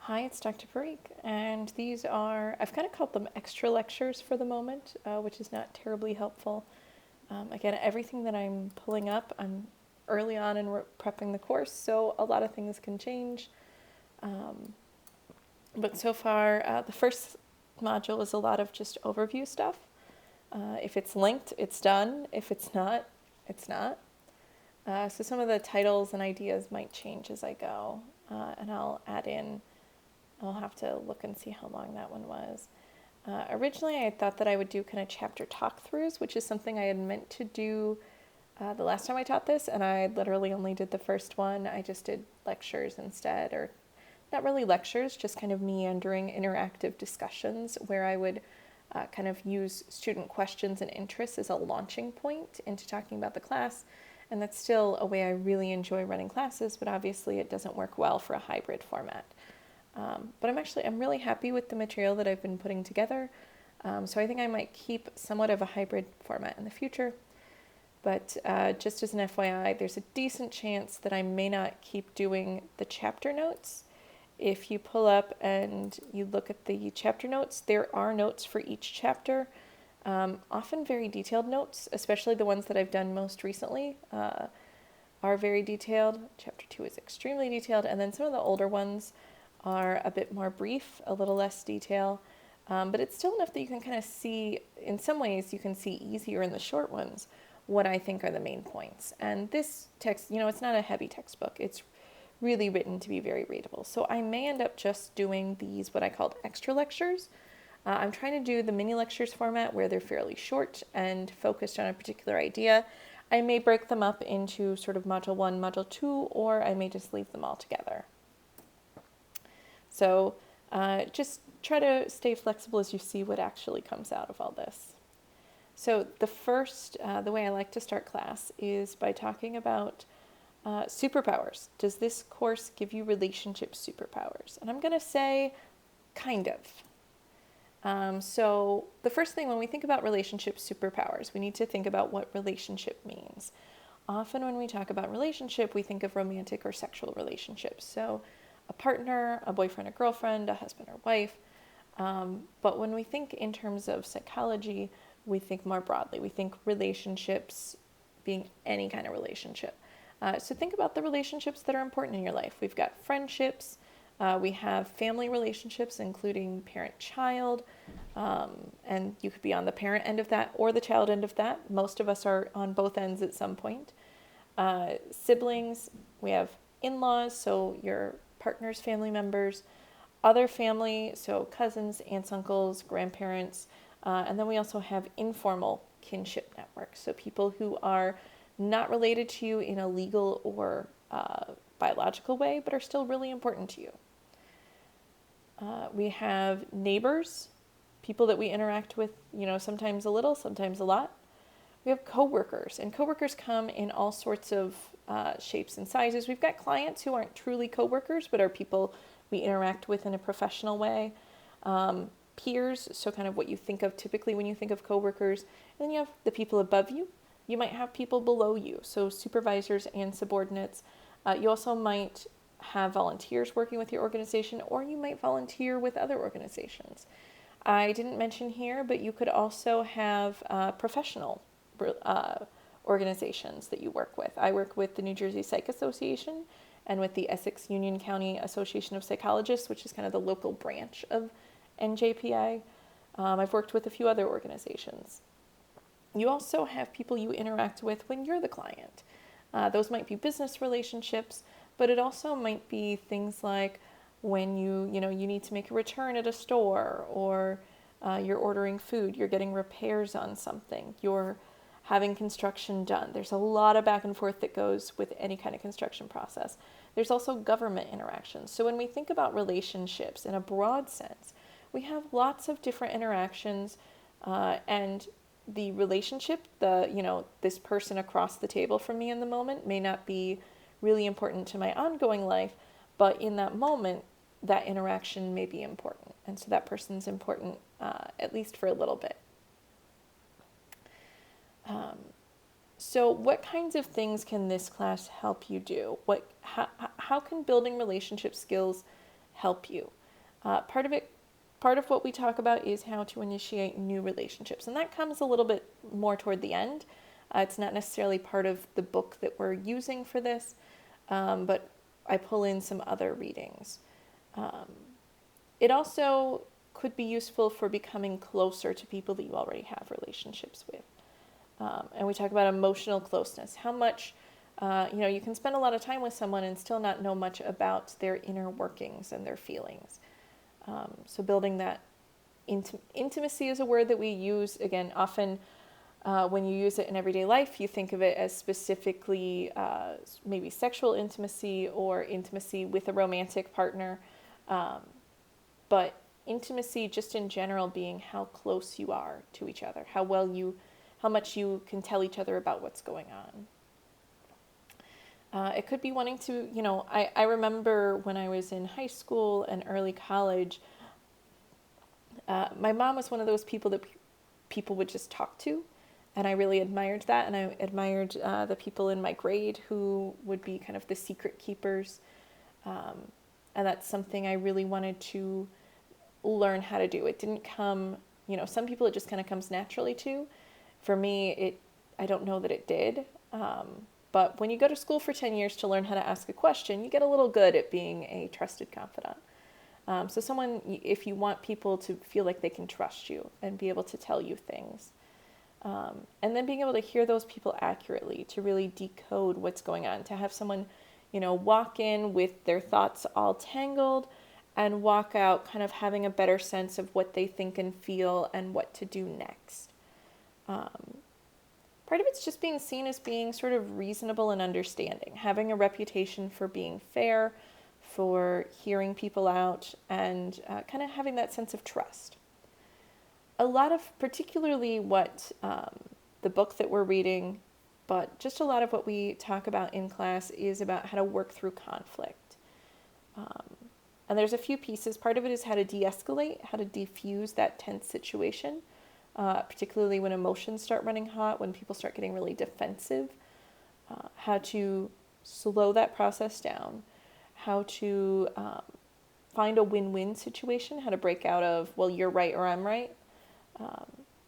Hi, it's Dr. Parikh, and these are, I've kind of called them extra lectures for the moment, which is not terribly helpful. Again, everything that I'm pulling up, I'm early on in prepping the course, so a lot of things can change. Um, but so far, the first module is a lot of just overview stuff. If it's linked, it's done. If it's not, it's not. So some of the titles and ideas might change as I go, and I'll add in. I'll have to look and see how long that one was. Originally, I thought that I would do kind of chapter talk-throughs, which is something I had meant to do the last time I taught this, and I literally only did the first one. I just did lectures instead, or not really lectures, just kind of meandering interactive discussions where I would kind of use student questions and interests as a launching point into talking about the class. And that's still a way I really enjoy running classes, but obviously it doesn't work well for a hybrid format. But I'm really happy with the material that I've been putting together. So I think I might keep somewhat of a hybrid format in the future. But just as an FYI, there's a decent chance that I may not keep doing the chapter notes. If you pull up and you look at the chapter notes, there are notes for each chapter, often very detailed notes, especially the ones that I've done most recently are very detailed. Chapter 2 is extremely detailed, and then some of the older ones are a bit more brief, a little less detail, but it's still enough that you can kind of see, in some ways you can see easier in the short ones, what I think are the main points. And this text, it's not a heavy textbook. It's really written to be very readable. So I may end up just doing these, what I called extra lectures. I'm trying to do the mini lectures format where they're fairly short and focused on a particular idea. I may break them up into sort of module 1, module 2, or I may just leave them all together. So just try to stay flexible as you see what actually comes out of all this. So the way I like to start class is by talking about superpowers. Does this course give you relationship superpowers? And I'm going to say kind of. So the first thing when we think about relationship superpowers, we need to think about what relationship means. Often when we talk about relationship, we think of romantic or sexual relationships. So a partner, a boyfriend, a girlfriend, a husband or wife. But when we think in terms of psychology, we think more broadly. We think relationships being any kind of relationship. So think about the relationships that are important in your life. We've got friendships. We have family relationships, including parent-child. And you could be on the parent end of that or the child end of that. Most of us are on both ends at some point. Siblings. We have in-laws, so your partner's family members, other family, so cousins, aunts, uncles, grandparents, and then we also have informal kinship networks, so people who are not related to you in a legal or biological way, but are still really important to you. We have neighbors, people that we interact with, sometimes a little, sometimes a lot. We have coworkers, and coworkers come in all sorts of shapes and sizes. We've got clients who aren't truly coworkers, but are people we interact with in a professional way. Peers, so kind of what you think of typically when you think of coworkers. And then you have the people above you. You might have people below you, so supervisors and subordinates. You also might have volunteers working with your organization, or you might volunteer with other organizations. I didn't mention here, but you could also have professional organizations that you work with. I work with the New Jersey Psych Association and with the Essex Union County Association of Psychologists, which is kind of the local branch of NJPA. I've worked with a few other organizations. You also have people you interact with when you're the client. Those might be business relationships, but it also might be things like when you need to make a return at a store, or you're ordering food, you're getting repairs on something, you're having construction done. There's a lot of back and forth that goes with any kind of construction process. There's also government interactions. So when we think about relationships in a broad sense, we have lots of different interactions, and the relationship, this person across the table from me in the moment may not be really important to my ongoing life, but in that moment, that interaction may be important. And so that person's important, at least for a little bit. So what kinds of things can this class help you do? How can building relationship skills help you? Part of it, part of what we talk about is how to initiate new relationships, and that comes a little bit more toward the end. It's not necessarily part of the book that we're using for this, but I pull in some other readings. Um, it also could be useful for becoming closer to people that you already have relationships with. And we talk about emotional closeness. How much, you can spend a lot of time with someone and still not know much about their inner workings and their feelings. So building that intimacy is a word that we use, again, often when you use it in everyday life, you think of it as specifically maybe sexual intimacy or intimacy with a romantic partner. But intimacy just in general being how close you are to each other, how much you can tell each other about what's going on. It could be wanting to, I remember when I was in high school and early college, my mom was one of those people that people would just talk to. And I really admired that. And I admired the people in my grade who would be kind of the secret keepers. And that's something I really wanted to learn how to do. It didn't come, some people it just kind of comes naturally to. For me, I don't know that it did. But when you go to school for 10 years to learn how to ask a question, you get a little good at being a trusted confidant. So if you want people to feel like they can trust you and be able to tell you things. And then being able to hear those people accurately, to really decode what's going on, to have someone, walk in with their thoughts all tangled and walk out kind of having a better sense of what they think and feel and what to do next. Part of it's just being seen as being sort of reasonable and understanding, having a reputation for being fair, for hearing people out, and kind of having that sense of trust. A lot of, particularly what the book that we're reading, but just a lot of what we talk about in class is about how to work through conflict. And there's a few pieces. Part of it is how to de-escalate, how to defuse that tense situation, particularly when emotions start running hot, when people start getting really defensive, how to slow that process down, how to find a win-win situation, how to break out of, well, you're right or I'm right,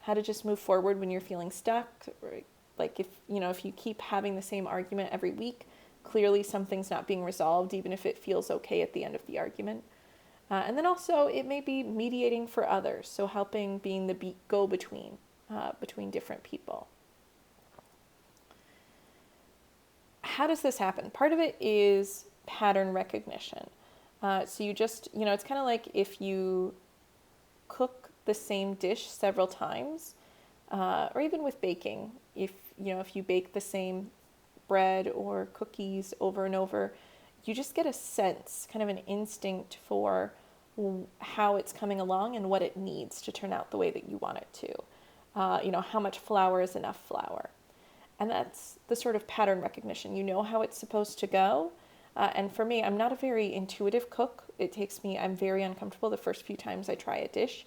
how to just move forward when you're feeling stuck. Right? Like if you keep having the same argument every week, clearly something's not being resolved, even if it feels okay at the end of the argument. And then also it may be mediating for others, so helping being the go-between between different people. How does this happen? Part of it is pattern recognition. So you just, it's kind of like if you cook the same dish several times, or even with baking, if you bake the same bread or cookies over and over, you just get a sense, kind of an instinct for how it's coming along and what it needs to turn out the way that you want it to. How much flour is enough flour. And that's the sort of pattern recognition. You know how it's supposed to go. And for me, I'm not a very intuitive cook. I'm very uncomfortable the first few times I try a dish.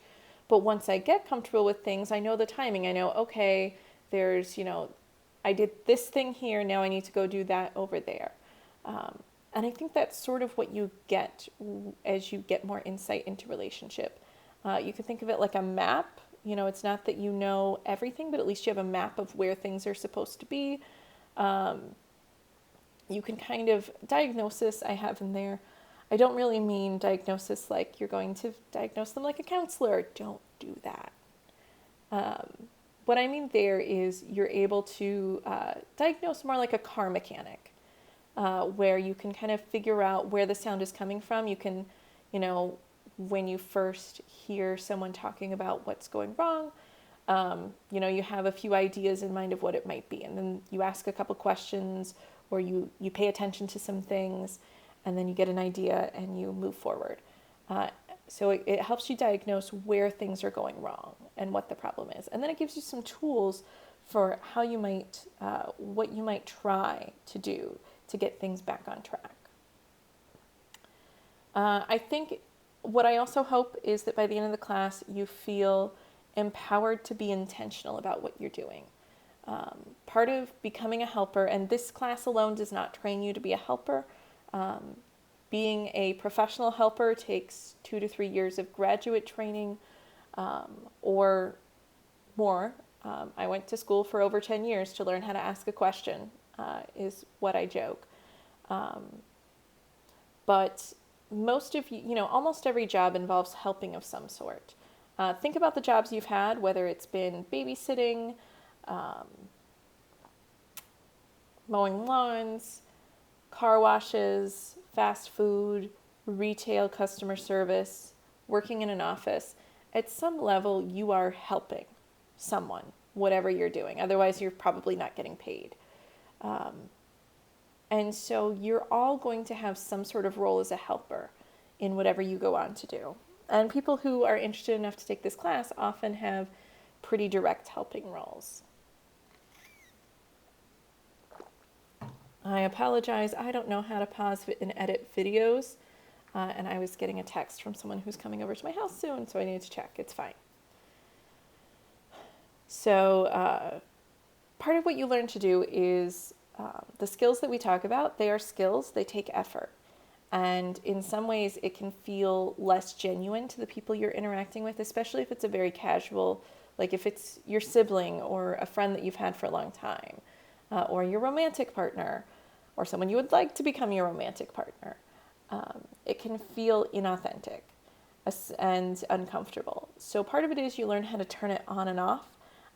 But once I get comfortable with things, I know the timing. I know, okay, there's, I did this thing here, now I need to go do that over there. And I think that's sort of what you get as you get more insight into relationship. You could think of it like a map. It's not that you know everything, but at least you have a map of where things are supposed to be. You can kind of, diagnosis I have in there. I don't really mean diagnosis like you're going to diagnose them like a counselor. Don't do that. What I mean there is you're able to diagnose more like a car mechanic, where you can kind of figure out where the sound is coming from. You can, when you first hear someone talking about what's going wrong, you have a few ideas in mind of what it might be. And then you ask a couple questions, or you pay attention to some things, and then you get an idea and you move forward. So it helps you diagnose where things are going wrong and what the problem is. And then it gives you some tools for how you might, what you might try to do to get things back on track. I think what I also hope is that by the end of the class, you feel empowered to be intentional about what you're doing. Part of becoming a helper, and this class alone does not train you to be a helper, Being a professional helper takes 2 to 3 years of graduate training, or more. I went to school for over 10 years to learn how to ask a question, is what I joke. But most of almost every job involves helping of some sort. Think about the jobs you've had, whether it's been babysitting, um, mowing lawns, car washes, fast food, retail customer service, working in an office. At some level, you are helping someone, whatever you're doing. Otherwise, you're probably not getting paid. And so you're all going to have some sort of role as a helper in whatever you go on to do. And people who are interested enough to take this class often have pretty direct helping roles. I apologize. I don't know how to pause and edit videos. And I was getting a text from someone who's coming over to my house soon, so I needed to check. It's fine. So part of what you learn to do is the skills that we talk about. They are skills. They take effort. And in some ways, it can feel less genuine to the people you're interacting with, especially if it's a very casual, like if it's your sibling or a friend that you've had for a long time, or your romantic partner, or someone you would like to become your romantic partner. It can feel inauthentic and uncomfortable. So part of it is you learn how to turn it on and off.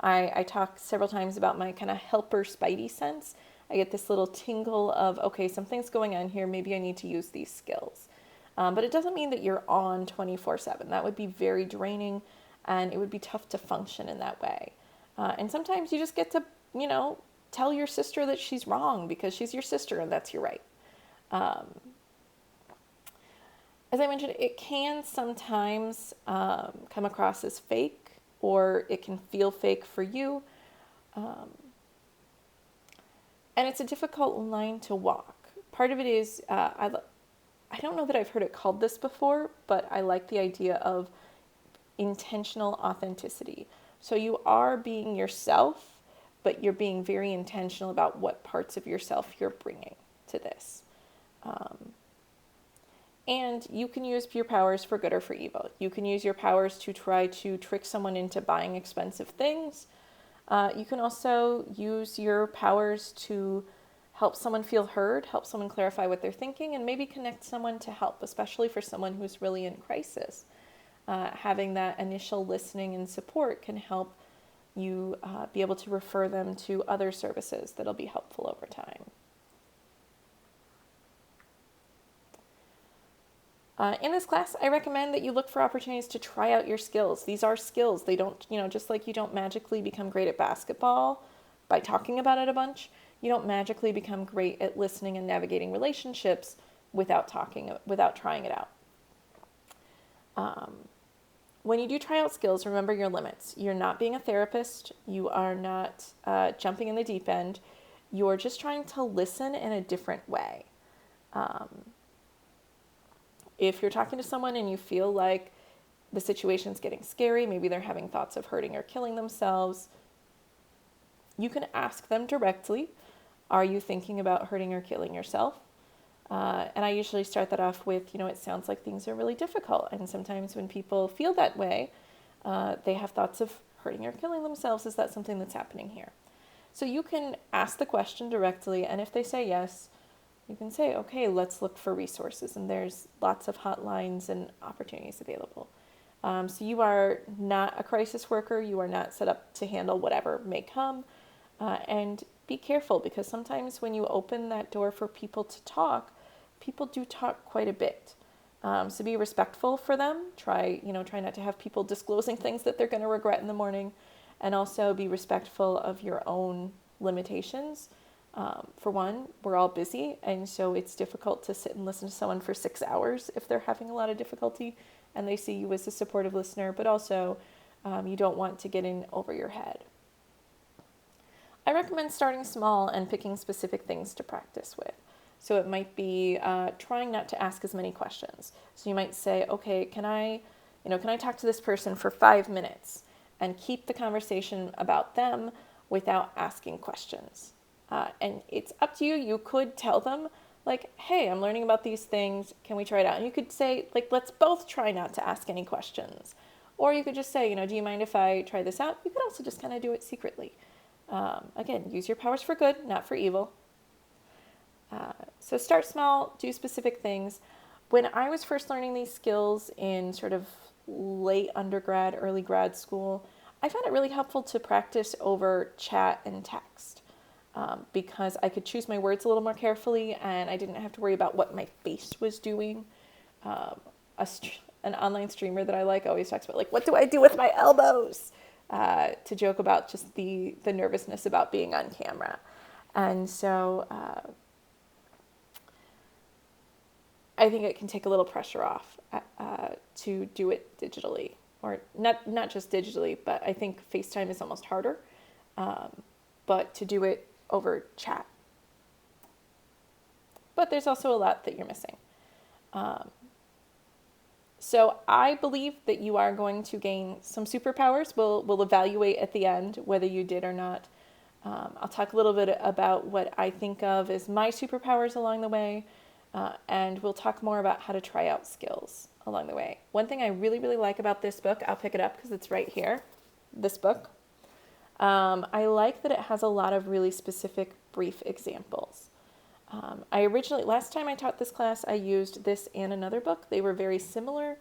I talk several times about my kind of helper spidey sense. I get this little tingle of, okay, something's going on here. Maybe I need to use these skills. But it doesn't mean that you're on 24/7. That would be very draining, and it would be tough to function in that way. And sometimes you just get to, tell your sister that she's wrong because she's your sister and that's your right. As I mentioned, it can sometimes come across as fake, or it can feel fake for you. And it's a difficult line to walk. Part of it is, I don't know that I've heard it called this before, but I like the idea of intentional authenticity. So you are being yourself, but you're being very intentional about what parts of yourself you're bringing to this. And you can use your powers for good or for evil. You can use your powers to try to trick someone into buying expensive things. You can also use your powers to help someone feel heard, help someone clarify what they're thinking, and maybe connect someone to help, especially for someone who's really in crisis. Having that initial listening and support can help you be able to refer them to other services that'll be helpful over time. In this class, I recommend that you look for opportunities to try out your skills. These are skills. They don't, just like you don't magically become great at basketball by talking about it a bunch, you don't magically become great at listening and navigating relationships without trying it out. When you do try out skills, remember your limits. You're not being a therapist. You are not jumping in the deep end. You're just trying to listen in a different way. If you're talking to someone and you feel like the situation's getting scary, maybe they're having thoughts of hurting or killing themselves, you can ask them directly, are you thinking about hurting or killing yourself? And I usually start that off with, it sounds like things are really difficult. And sometimes when people feel that way, they have thoughts of hurting or killing themselves. Is that something that's happening here? So you can ask the question directly, and if they say yes, you can say, okay, let's look for resources. And there's lots of hotlines and opportunities available. So you are not a crisis worker. You are not set up to handle whatever may come. And be careful, because sometimes when you open that door for people to talk, people do talk quite a bit. So be respectful for them. Try not to have people disclosing things that they're going to regret in the morning. And also be respectful of your own limitations. For one, we're all busy, and so it's difficult to sit and listen to someone for 6 hours if they're having a lot of difficulty and they see you as a supportive listener, but also you don't want to get in over your head. I recommend starting small and picking specific things to practice with. So it might be trying not to ask as many questions. So you might say, okay, can I talk to this person for 5 minutes and keep the conversation about them without asking questions? And it's up to you. You could tell them, like, hey, I'm learning about these things. Can we try it out? And you could say, like, let's both try not to ask any questions. Or you could just say, do you mind if I try this out? You could also just kind of do it secretly. Again, use your powers for good, not for evil. So start small, do specific things. When I was first learning these skills in sort of late undergrad, early grad school, I found it really helpful to practice over chat and text because I could choose my words a little more carefully and I didn't have to worry about what my face was doing. An online streamer that I like always talks about, like, what do I do with my elbows? To joke about just the nervousness about being on camera. And so I think it can take a little pressure off to do it digitally, or not just digitally, but I think FaceTime is almost harder, but to do it over chat. But there's also a lot that you're missing. So I believe that you are going to gain some superpowers. We'll evaluate at the end whether you did or not. I'll talk a little bit about what I think of as my superpowers along the way. And we'll talk more about how to try out skills along the way. One thing I really, really like about this book, I'll pick it up because it's right here, this book. I like that it has a lot of really specific, brief examples. Last time I taught this class, I used this and another book. They were very similar,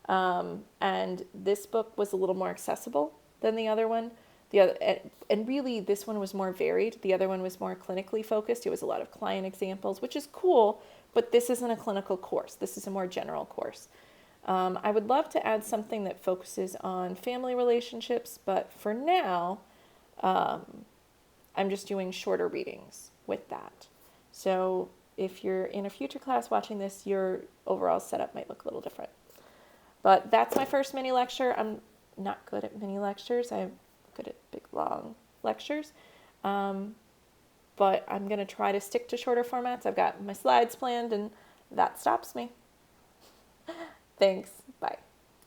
and this book was a little more accessible than the other one. And really, this one was more varied. The other one was more clinically focused. It was a lot of client examples, which is cool, but this isn't a clinical course. This is a more general course. I would love to add something that focuses on family relationships, but for now, I'm just doing shorter readings with that. So if you're in a future class watching this, your overall setup might look a little different. But that's my first mini lecture. I'm not good at mini lectures. I'm good at big, long lectures. But I'm going to try to stick to shorter formats. I've got my slides planned, and that stops me. Thanks. Bye.